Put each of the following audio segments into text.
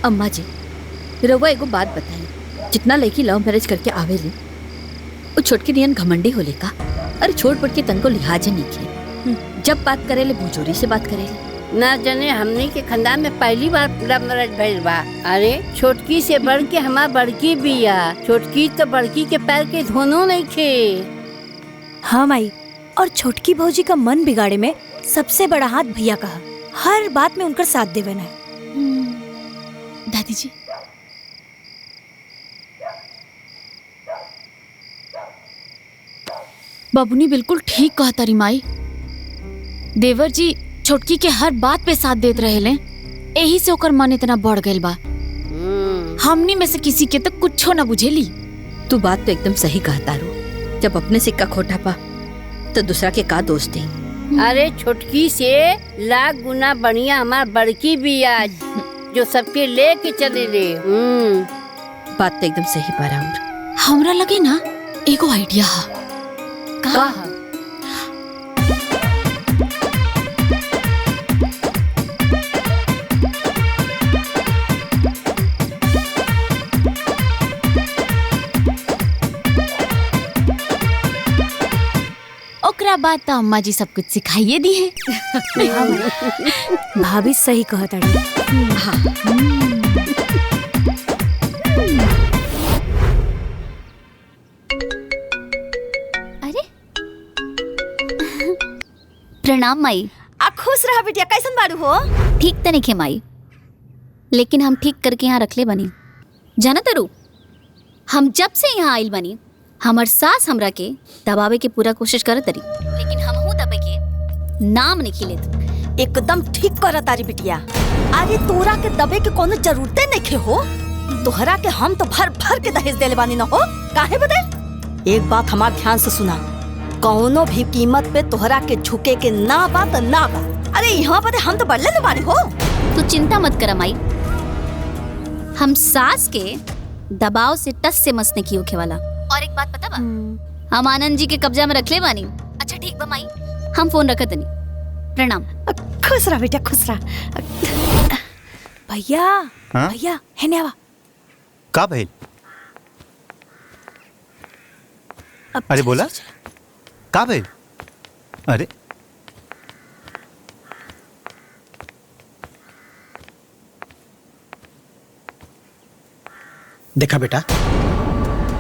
अम्मा जी, रउआ एगो बात बताई, जितना लड़की लव मैरिज करके आवेली वो छोटकी नियन घमंडी होले का? अरे छोट पड़ के तनको लिहाजे नहीं के, जब बात करेले भुजोरी से बात करेले। ना जाने हमने के खानदान में पहली बार लव मैरिज भइल बा। अरे छोटकी से बढ़ के हमार बड़की बिया, छोटकी तो बड़की के पैर के धोनो नहीं खे। हाँ माई, और छोटकी भौजी का मन बिगाड़े में सबसे बड़ा हाथ भैया का, हर बात में उनका साथ देवन है। दादी जी, बबुनी बिल्कुल ठीक कहता री माई। देवर जी छोटकी के हर बात पे साथ देत रहेले, यही से ओकर मन इतना बढ़ गइल बा। हमनी में से किसी के तो कुछो ना बुझेली। तू बात तो एकदम सही कहता रो, जब अपने सिक्का खोटा पा तो दूसरा के का दोष दे। अरे छोटकी से लाख गुना बढ़िया हमार बड़की बिया, जो सबके लेके चले ले। बात तो एकदम सही पा रहा। हमरा लगे ना एगो आइडिया है। का? ओकरा बात तो अम्मा जी सब कुछ सिखाइए दी है। भाभी सही कहता री। हाँ। अरे प्रणाम माई। खुश रहा बिटिया, कैसन बारू हो? ठीक तने खे माई, लेकिन हम ठीक करके यहाँ रखले बनी। जाना तरू, हम जब से यहाँ आइल बनी हमर सास हमरा के दबावे के पूरा कोशिश करत तरी, लेकिन हम हूँ दबे के नाम नहीं खिलेत। एकदम ठीक करत तारी बिटिया। अरे तोरा के दबे के कोनो जरूरते नहीं खे हो। तोहरा के हम तो भर भर के दहेज देले बानी न हो, काहे बदे? एक बात हमार ध्यान से सुना, कौनो भी कीमत पे तोहरा के झुके के ना बा त ना बा। अरे यहाँ बदे हम तो बढ़ले न बानी हो। तू चिंता मत कर माई, हम सास के दबाव से टस से मस नहीं की होखे वाला। और एक बात पता बा, हम आनंद जी के कब्जा में रखले बानी। अच्छा ठीक बा माई, हम फोन रखत नहीं। प्रणाम। खुश रहा बेटा, खुश रहा। भैया भैया है ने आवा। का भइल? अरे बोला का भइल? अरे देखा बेटा,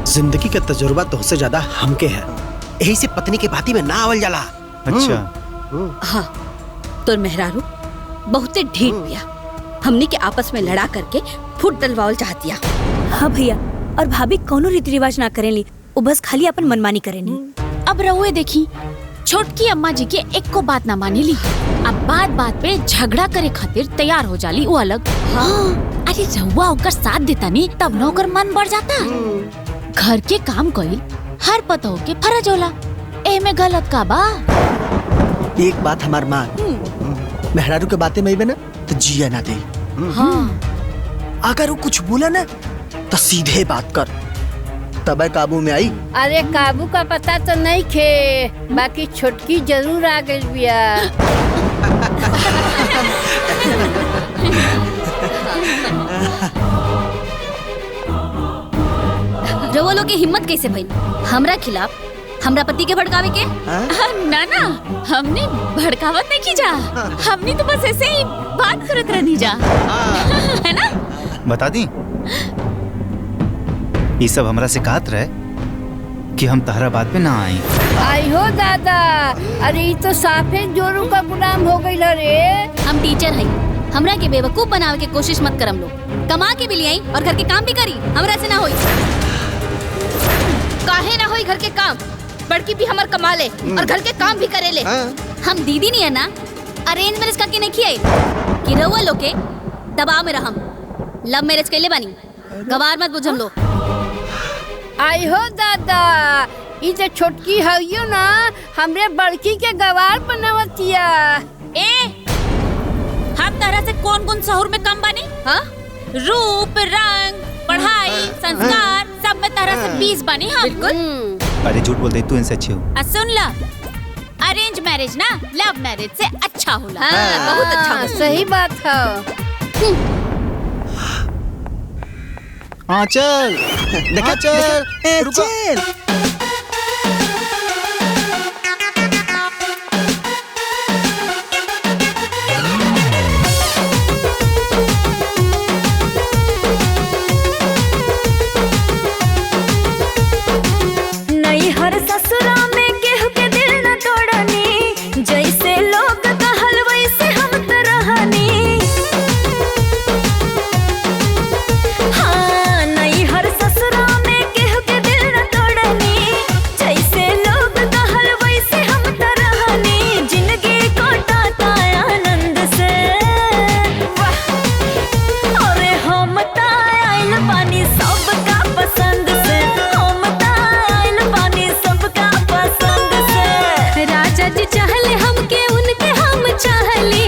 जिंदगी का तजुर्बा तुझसे ज्यादा हमके है, यही से पत्नी के बाती में ना आवल जाला। अच्छा। हाँ, तो मेहरारू बहुते ढीठ पिया, हमनी के आपस में लड़ा करके फुट डलवावल चाहतिया। हाँ भैया, और भाभी कोनो रीति रिवाज ना करेली, वो बस खाली अपन मनमानी करेनी। अब रहुए देखी, छोटकी अम्मा जी के एक को बात ना मानी ली, अब बात बात पे झगड़ा करे खातिर तैयार हो जाली। वो अलग। हाँ, अरे रहुआ ओकर साथ देता नहीं तब न ओकर मन बढ़ जाता। घर के काम कइल हर पतो के फर्ज होला, एमे गलत का बा? एक बात हमार मान, मेहरारू के बातें में ना तो जिया ना दे। हाँ। अगर वो कुछ बोला ना तो सीधे बात कर, तब काबू में आई। अरे काबू का पता तो नहीं खे, बाकी छोटकी जरूर आ गई बिया। रउआ लोग की हिम्मत कैसे भई हमरा खिलाफ हमरा पति के भड़कावे के? ना ना, हमने भड़कावत नहीं की जा, हमने तो बस ऐसे ही बात करत रहनी जा। है ना? बता दी, ये सब हमरा से कहत रहे कि हम तहरा बात पे ना आई। आई हो दादा, अरे ये तो साफे जोरू का गुलाम हो गई रे। हम टीचर हई, हमरा के बेवकूफ बनावे के कोशिश मत करम लोग। कमा के भी लियाई और घर के काम भी करी, हमरा से ना होई। काहे ना होई घर के काम? बड़की भी हमर कमा ले और घर के काम भी करे ले। हम दीदी नहीं है ना, अरेंज मैरिज करके नहीं किया कि रउआ लोग के दबाव में रहम। लव मैरिज कैले बानी, गवार मत बुझम लो। आई हो दादा, ये जो छोटकी हइयो ना हमरे बड़की के गवार बनावतिया। ए, हम तरह से कौन कौन शहर में कम बानी? हाँ? रूप, रंग, पढ़ाई, संस्कार सब में तरह से 20 बानी हम। बिल्कुल। अरे झूठ बोल दे, तू इनसे अच्छी हो। सुन ला, अरेंज मैरिज ना लव मैरिज से अच्छा होला। बहुत अच्छा, सही बात है। आंचल आंचल रुको। नई हर ससुरा में केहू के दिल न तोड़नी, जैसे लोग कहल वैसे हम तो रहनी। हाँ, नई हर ससुरा में केहू के दिल न तोड़नी, जैसे लोग कहल वैसे हम तो रहनी। जिंदगी काटता आनंद से, अरे हम तो आइल बानी सबका पसंद से, हम तो आइल बानी सबका पसंद से। राजा जी चाहले हमके उनके हम चाहली,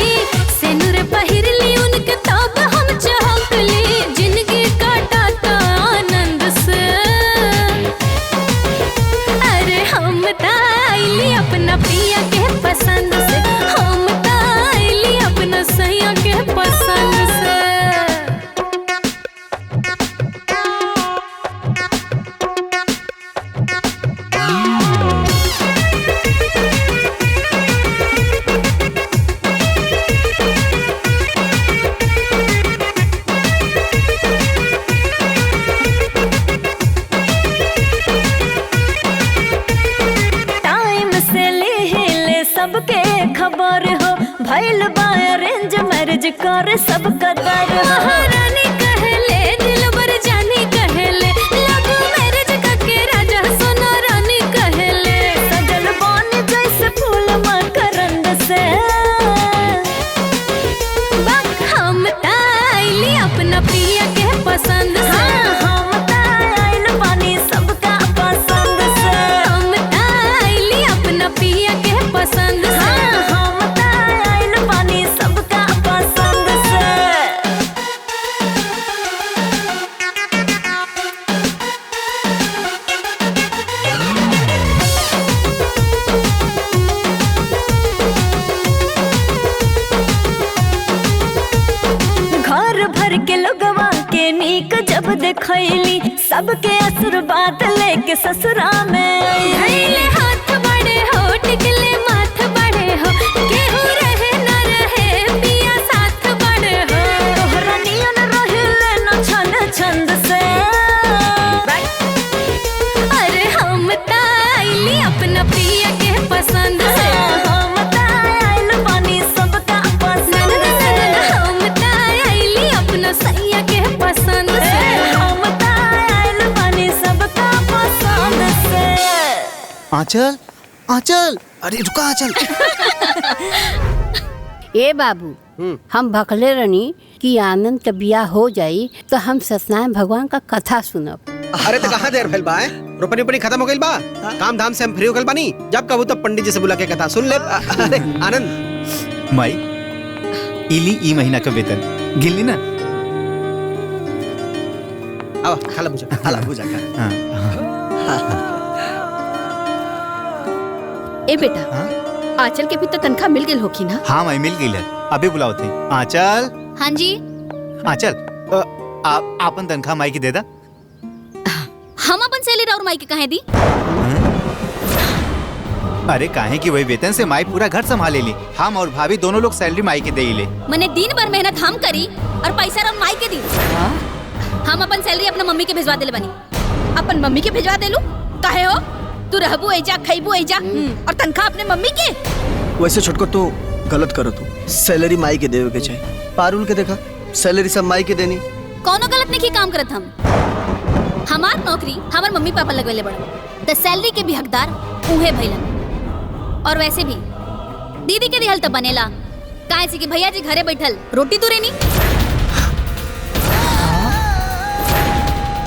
सेनुर पहिरली उनके तब हम चहकली। जिंदगी काटता आनंद से, अरे हम ताइली अपना पिया के पसंद से, हम ताइली अपना सैया के पसंद से। टाइम से ले सबके खबर हो, भइल बा अरेंज मैरिज कर सब कदर हो। महारानी कहले दिलबर जानी कहले, लव मैरिज करके राजा सोना रानी कहले। सजल बानी जैसे फूल मकरंद से, हम ताइली अपना पिया के पसंद से, हम तो आइल बानी सबका पसंद से। हम ताइली अपना पिया के पसंद से। हम तो आइल बानी सबका पसंद से। घर भर के लोगवा के नीक जब देखैली, सबके आशीर्वाद लेके ससुरा में धइले अइली। हाथ बड़े हो टिकले माथ बड़े हो, केहू रहे न रहे पिया साथ बड़े हो। तोहरा नियन रहिले न छन छंद से, अरे हम ताइली अपना पिया के पसंद से, हम तो आइल बानी सबका पसंद से। हम ताइली अपना सैया के पसंद से। हम तो आइल बानी सबका पसंद से। आंचल आंचल अरे रुका आंचल। ए बाबू, हम भखले रहनी कि आनंद के बियाह हो जाई तो हम सत्यनारायण भगवान का कथा सुनब। अरे तो कहाँ देर भइल बा? रोपनी उपनी खत्म हो गइल बा, काम धाम से हम फ्री हो गइल बानी। जब कबू तब पंडित जी से बुला के कथा सुन ले। अरे आनंद, माई इली ई महीना का वेतन गिनली ना। आओ खाला बुझा, खाला बुझा खा। हाँ। ए बेटा, हाँ? आंचल के भी तो तनख्वाह मिल गई होगी ना? हाँ माई मिल गई है, अभी बुलाओ थे। आंचल हाँ जी, आंचल आप आपन तनख्वाह माई की दे दा। हम अपन सैलरी और माई के कहे दी। अरे काहे कि वही वेतन से माई पूरा घर संभाले ली। हम और भाभी दोनों लोग सैलरी माई के दे ही ले। मैंने दिन भर मेहनत हम करी और पैसा हम माई के दी। हम अपन सैलरी अपना मम्मी के भिजवा देले बनी। अपन मम्मी के भिजवा देलू? काहे हो? तू रहबू ऐजा खैबू ऐजा और तनख्वाह अपने मम्मी के? वैसे छोटको तू गलत करो, तू सैलरी माई के देवे के चाहिए। पारुल के देखा, सैलरी सब माई के देनी। कौनो गलत नहीं काम करत हम। हमार नौकरी हमार मम्मी पापा लगवेले बड़ा, तो सैलरी के भी हकदार उहे भइलन। और वैसे भी दीदी के दिहल तो बनेला, काहे से कि भैया जी घरे बैठल रोटी तुरे नी।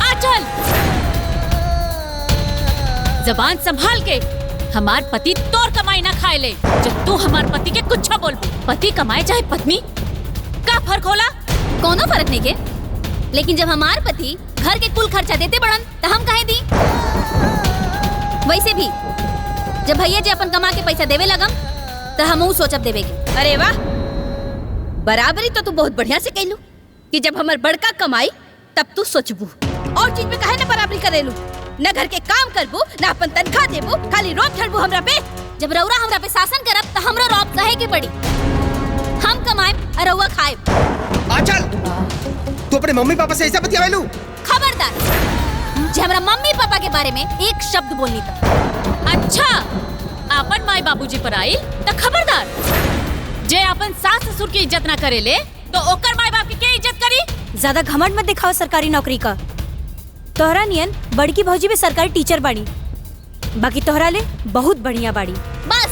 आचल, जबान संभाल के। हमार पति तोर कमाई ना खाए ले। जब तू हमार पति के कुछ बोल, पति कमाए चाहे पत्नी, का फर्क होला? कोनो फर्क नहीं के। लेकिन जब हमार पति घर के कुल खर्चा देते बड़न तो हम काहे दी? वैसे भी जब भैया जी अपन कमा के पैसा देवे लगम तो हम सोचब देवे के। अरे वाह, बराबरी तो तू बहुत बढ़िया से कहलू कि जब हमार बड़का कमाई तब तू सोचबू। और चीज में काहे न बराबरी करेलू? न घर के काम करबू, न अपन तनख्वाह देबू, खाली रोब छड़बू हमरा पे। जब रउरा हमरा पे शासन करब त हमरा रौब सहे के पड़ी। हम कमाएब और रउआ खाएब। आंचल, तू अपने मम्मी पापा से ऐसा बतियावेलू? खबरदार, जे हमरा मम्मी पापा के बारे में एक शब्द बोलनी त। अच्छा, अपन माई बाबूजी पर आई तो खबरदार। जे अपन सास ससुर की इज्जत ना करेले तो ओकर माई बाप की क्या इज्जत करी? ज्यादा घमंड मत दिखाओ सरकारी नौकरी का। तोहरा नियन बड़की भौजी भी सरकारी टीचर बाड़ी, बाकी तोहरा ले बहुत बढ़िया बाड़ी। बस,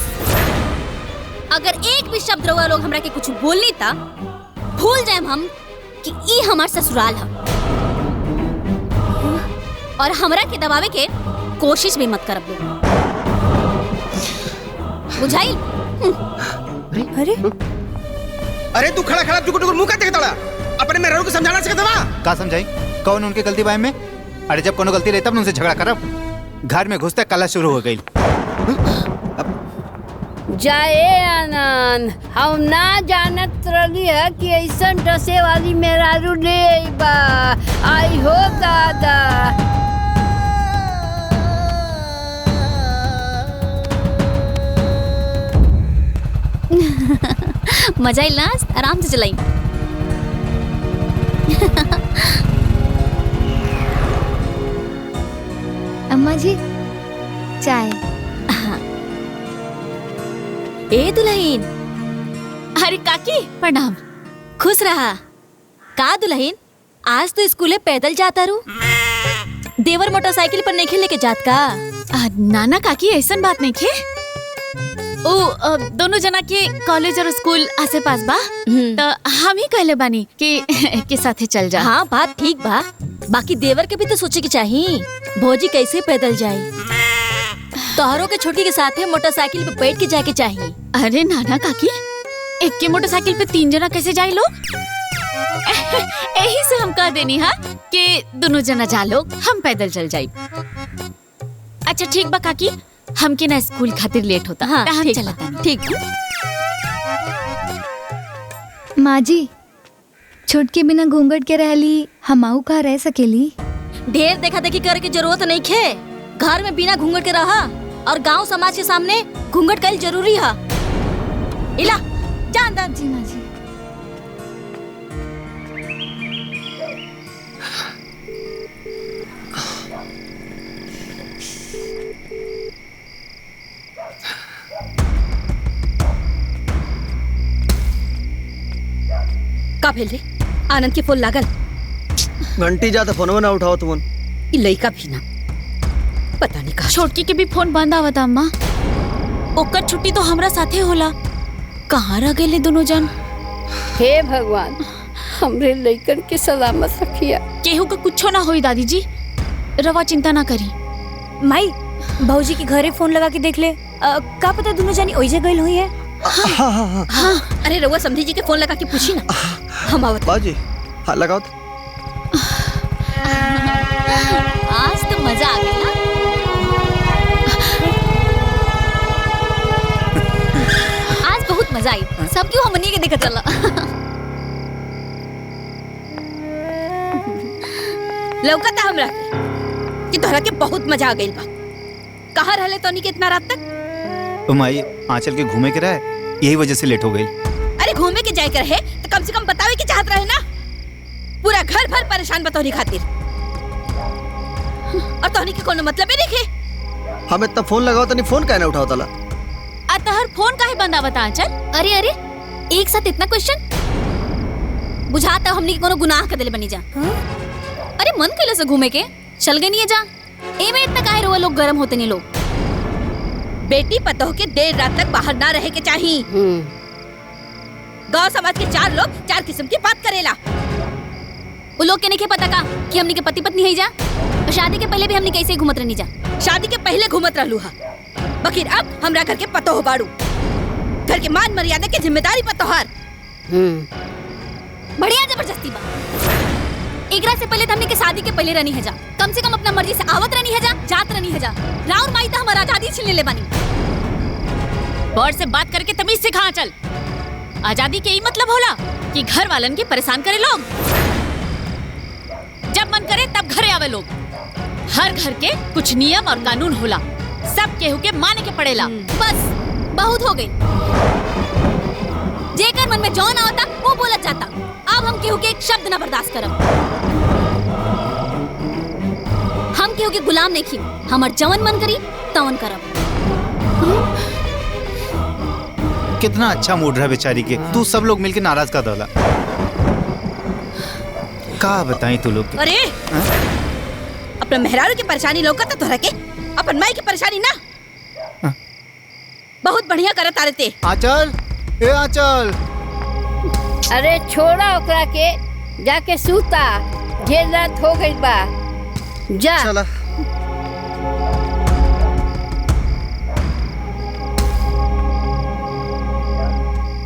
अगर एक भी शब्द रउआ लोग हमरा के कुछ बोलनी ता भूल जाएम हम कि ई हमार ससुराल है। और हमरा के दबावे के कोशिश भी मत करब लोग। बुझाइल? अरे अरे तू खड़ा खड़ा टुकुर टुकुर मुंह का देखता रहा। अपने में रहू को समझाना सकता बा? का समझाई? कौन उनके गलती बाय में? अरे जब कोनो गलती रही तब उनसे झगड़ा करब। घर में घुसते कला शुरू हो गई। जाए आनंद, हम ना जानत रही है कि ऐसा डसे वाली मेहरारू ले बा। आई हो दादा। मजा आइल ना? आराम से चलाई। अम्मा जी, चाय। ए दुल्हन। अरे काकी प्रणाम। खुश रहा। का दुल्हन, आज तो स्कूले पैदल जाता रू? देवर मोटरसाइकिल पर नहीं लेके जात का? नाना काकी ऐसन बात नहीं खे। दोनों जना के कॉलेज और स्कूल आसे पास बा, तो हम ही कहले बानी कि साथे चल जा। हाँ, बात ठीक बा। बाकी देवर के भी तो सोचे के चाहिए, भौजी कैसे पैदल जाए। तोहरों के छोटी के साथ मोटरसाइकिल पे बैठ के जाके चाहिए। अरे नाना काकी, एक के मोटरसाइकिल पे 3 जना कैसे जाए लोग? यही से हम कह देनी हा कि दोनों जना जा लोग, हम पैदल चल जाए। अच्छा ठीक बा काकी, हमके ना स्कूल खातिर लेट होता। हाँ, हम ठीक चलता बा, ठीक बा। माँ जी, छोटके बिना घूंघट के रहली, हमाऊ कहाँ रह सकेली? ढेर देखा देखी करे की जरूरत नहीं खे। घर में बिना घूंघट के रहा और गांव समाज के सामने घूंघट कल जरूरी है। इला जा अंदर। जी माँ जी। का भेल रे? आनंद के फोन लागल? घंटी जाता फोनवा ना उठाओ तुमन। ई लइका भी ना, पता नहीं कहाँ। छोटकी के भी फोन बंद आवता अम्मा। ओकर छुट्टी तो हमरा साथे होला, कहाँ रह गए दोनों जन? हे भगवान, हमरे लइकन के सलामत रखिया। केहू का कुछो ना होई दादी जी, रवा चिंता ना करी। माई, भौजी के घरे फोन लगा के देख ले। का पता दोनों जानी ओइजे गइल हुई है। हाँ, अरे रउआ समधी जी के फोन लगा के पूछी ना। हम आवत। बाजी, हाँ लगाओ तो। आज तो मजा आ गया ना। आज बहुत मजा आई। सब क्यों हमनी के देखा चला। लौकता हमरा कि तोहरा के बहुत मजा आ गई बा। कहाँ रहले तोनी के इतना रात तक? माई, आंचल के घूमे के रहे, यही वजह से लेट हो गई। अरे घूमे के जाए कर है तो कम से कम बतावे की चाहत रहे ना। पूरा घर भर परेशान बतौनी खातिर, और तोहनी के कोनो मतलब ही नहीं। हम इतना फोन लगाओ तो नहीं, फोन कहना उठाओ तला। अतहर फोन काहे बंद आवता आंचल? अरे अरे, एक साथ इतना क्वेश्चन? बुझाता हमनी के कोनो गुनाह कर देले बनी जा। अरे मन कैले से घूमे के चल गई नहीं है जा। एमे इतना काहे रोवा लोग गरम होते नहीं लोग। बेटी पतोह के देर रात तक बाहर ना रहे के चाहिए। गांव समाज के 4 लोग 4 किस्म की बात करेला। वो लोग के नहीं पता का कि हमनी के पति पत्नी है जा। और शादी के पहले भी हमनी कैसे घूमत रहनी जा। शादी के पहले घूमत रहलू हा, बकिर अब हमरा घर के पतोह बाड़ू। घर के मान मर्यादा के जिम्मेदारी पतोहार। बढ़िया जबरदस्ती बा। एकरा से पहले तो हमने के शादी के पहले रहनी है जा। कम से कम अपना मर्जी से आवत रहनी है जा, जात रहनी है जा। राउर माई तो हमारा आजादी छीन ले बानी। बड़ से बात करके तमीज सिखा आंचल। आजादी के ई मतलब होला कि घर वालन के परेशान करे लोग। जब मन करे तब घरे आवे लोग। हर घर के कुछ नियम और कानून होला, सब केहू के माने के पड़ेला। बस बहुत हो गई। जेकर मन में जौन आवता वो बोलत जाता। अब हम केहू के एक शब्द ना बर्दाश्त करब। हम केहू के गुलाम नहीं खी। हमर जवन मन करी तवन करब। कितना अच्छा मूड रहा बेचारी के, तू सब लोग मिलके नाराज कर दला। का बताई तू लोग के? अरे अपना मेहरारू की परेशानी लौकता तोहरा के, अपन माई की परेशानी ना। बहुत बढ़िया करत आरे ते। आंचल, ए आंचल। अरे छोड़ा ओकरा के, जाके सूता, ढेर रात हो गई बा। जा। चला।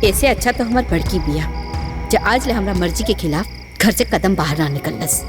ऐसे अच्छा तो हमार बड़की बिया जो आज ले हमरा मर्जी के खिलाफ घर से कदम बाहर ना निकलस।